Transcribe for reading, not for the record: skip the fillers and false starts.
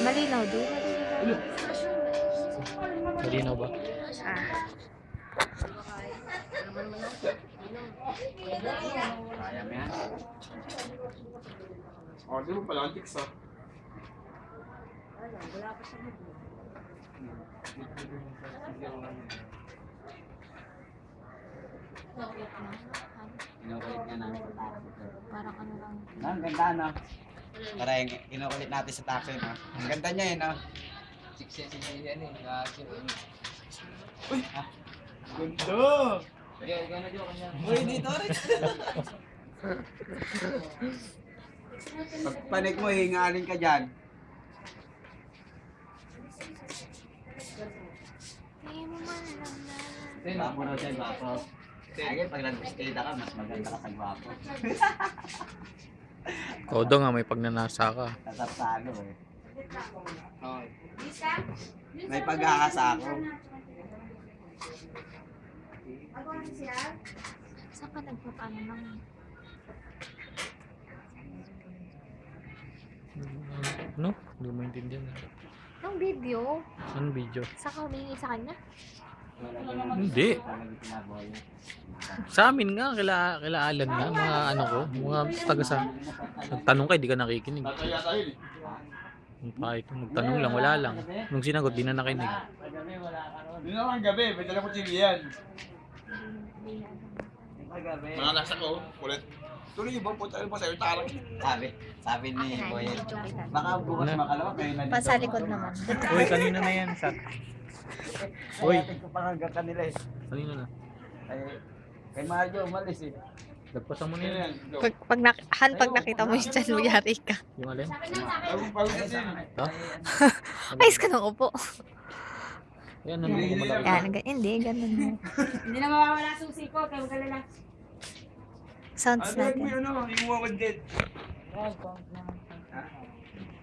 Malinaw din. Malinaw ba? Ah. Kaya mo yan? Di mo pala antics ah. Inukulit nga namin sa taxi. Parang ano lang. Ang ganda, no? Tara, inukulit natin sa taxi, no? Ang ganda niya, no? Ganda! Uy, dito rin. Pag panik mo, hingalin ka dyan. Hindi mo man lang na. Gwapo raw siya, gwapo. Ay, pag nag-skate ka, mas maganda ka sa gwapo. Todo nga, may pagnanasa ka. Nasapsalo, eh. May pag-aasa ako. Saan ka nagpapaano lang? Ano? Hindi mo maintindihan. Nung video, Anong video? saan ka humingi sa kanya? Hindi. Sa amin nga, kila Alan nga, mga ano ko, mga taga sa... Nagtanong ka, di ka nakikinig. Tataya tayo eh. Kahit magtanong lang, wala lang. Nung sinagot, di na nakinig. Hindi naman gabi, may dala ko yan. Mga nasa ko, kulit. Tuloy yung bang punta pa sa'yo, tarang. Sabi ni Boyet, baka bukas Ano? makalawa kayo na dito. Pasalikod naman. Uy, kanina na yan. Uy. Uy, ko pangangga kanila eh. Kanina na. Kay Mario, umalis eh. Lagpasan mo na yan. Pag nakita mo yung dyan mo, yari ka. Yung alin? Pagod kasi. Ha? Ayos ka nung upo. Yan, ano mo malaki. Yan, hindi, ganun mo. Hindi na mawawala susi ko, kaya wala lang. Sounds Ano natin. yung ano, yung mga wadget. Yan,